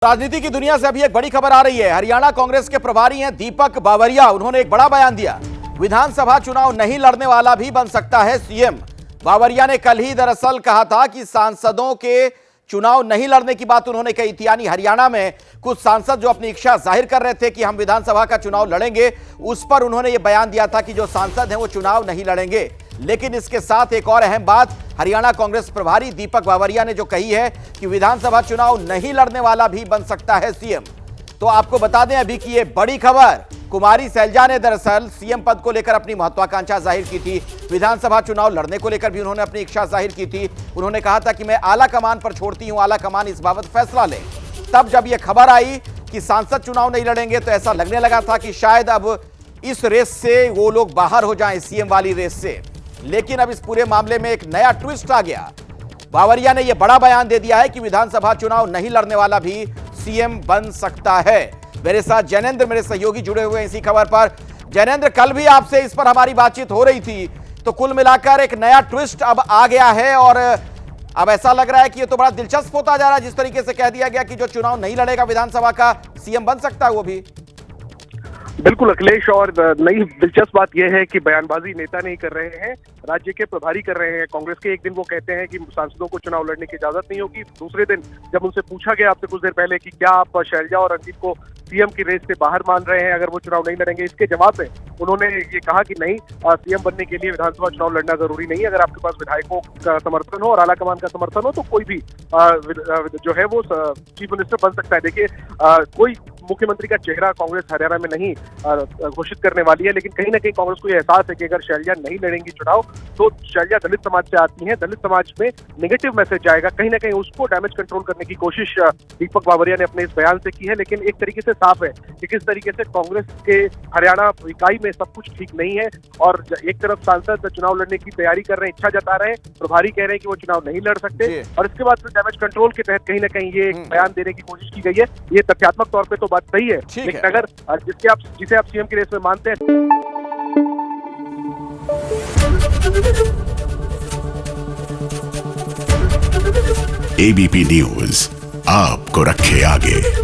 राजनीति की दुनिया से अभी एक बड़ी खबर आ रही है। हरियाणा कांग्रेस के प्रभारी हैं दीपक बावरिया। उन्होंने एक बड़ा बयान दिया, विधानसभा चुनाव नहीं लड़ने वाला भी बन सकता है सीएम। बावरिया ने कल ही दरअसल कहा था कि सांसदों के चुनाव नहीं लड़ने की बात उन्होंने कही थी। यानी हरियाणा में कुछ सांसद जो अपनी इच्छा जाहिर कर रहे थे कि हम विधानसभा का चुनाव लड़ेंगे, उस पर उन्होंने यह बयान दिया था कि जो सांसद हैं वो चुनाव नहीं लड़ेंगे। लेकिन इसके साथ एक और अहम बात हरियाणा कांग्रेस प्रभारी दीपक बावरिया ने जो कही है कि विधानसभा चुनाव नहीं लड़ने वाला भी बन सकता है सीएम। तो आपको बता दें अभी की ये बड़ी खबर, कुमारी सैलजा ने दरअसल सीएम पद को लेकर अपनी महत्वाकांक्षा जाहिर की थी। विधानसभा चुनाव लड़ने को लेकर भी उन्होंने अपनी इच्छा जाहिर की थी। उन्होंने कहा था कि मैं आला कमान पर छोड़ती हूं, आला कमान इस बाबत फैसला ले। तब जब यह खबर आई कि सांसद चुनाव नहीं लड़ेंगे तो ऐसा लगने लगा था कि शायद अब इस रेस से वो लोग बाहर हो जाएं, सीएम वाली रेस से। लेकिन अब इस पूरे मामले में एक नया ट्विस्ट आ गया। बावरिया ने यह बड़ा बयान दे दिया है कि विधानसभा चुनाव नहीं लड़ने वाला भी सीएम बन सकता है। मेरे साथ जैनेंद्र मेरे सहयोगी जुड़े हुए हैं इसी खबर पर। जैनेंद्र, कल भी आपसे इस पर हमारी बातचीत हो रही थी, तो कुल मिलाकर एक नया ट्विस्ट अब आ गया है और अब ऐसा लग रहा है कि ये तो बड़ा दिलचस्प होता जा रहा है। जिस तरीके से कह दिया गया कि जो चुनाव नहीं लड़ेगा विधानसभा का सीएम बन सकता है वो भी। बिल्कुल अखिलेश, और नई दिलचस्प बात यह है कि बयानबाजी नेता नहीं कर रहे हैं, राज्य के प्रभारी कर रहे हैं कांग्रेस के। एक दिन वो कहते हैं कि सांसदों को चुनाव लड़ने की इजाजत नहीं होगी, दूसरे दिन जब उनसे पूछा गया आपसे कुछ देर पहले कि क्या आप शैलजा और रंजीत को सीएम की रेस से बाहर मान रहे हैं अगर वो चुनाव नहीं लड़ेंगे, इसके जवाब में उन्होंने ये कहा कि नहीं, सीएम बनने के लिए विधानसभा चुनाव लड़ना जरूरी नहीं है। अगर आपके पास विधायकों का समर्थन हो और आलाकमान का समर्थन हो तो कोई भी जो है वो चीफ मिनिस्टर बन सकता है। देखिए, कोई मुख्यमंत्री का चेहरा कांग्रेस हरियाणा में नहीं घोषित करने वाली है, लेकिन कहीं ना कहीं कांग्रेस को यह एहसास है कि अगर शैलजा नहीं लड़ेंगी चुनाव तो शैलजा दलित समाज से आती हैं, दलित समाज में नेगेटिव मैसेज जाएगा। कहीं ना कहीं उसको डैमेज कंट्रोल करने की कोशिश दीपक बावरिया ने अपने इस बयान से की है। लेकिन एक तरीके से साफ है कि किस तरीके से कांग्रेस के हरियाणा इकाई में सब कुछ ठीक नहीं है। और एक तरफ सांसद चुनाव लड़ने की तैयारी कर रहे हैं, इच्छा जता रहे हैं, प्रभारी कह रहे हैं कि वो चुनाव नहीं लड़ सकते, और इसके बाद फिर डैमेज कंट्रोल के तहत कहीं ना कहीं ये बयान देने की कोशिश की गई है। ये तथ्यात्मक तौर पर तो बात सही है, लेकिन अगर जिसे आप सीएम की रेस में मानते हैं। एबीपी न्यूज आपको रखे आगे।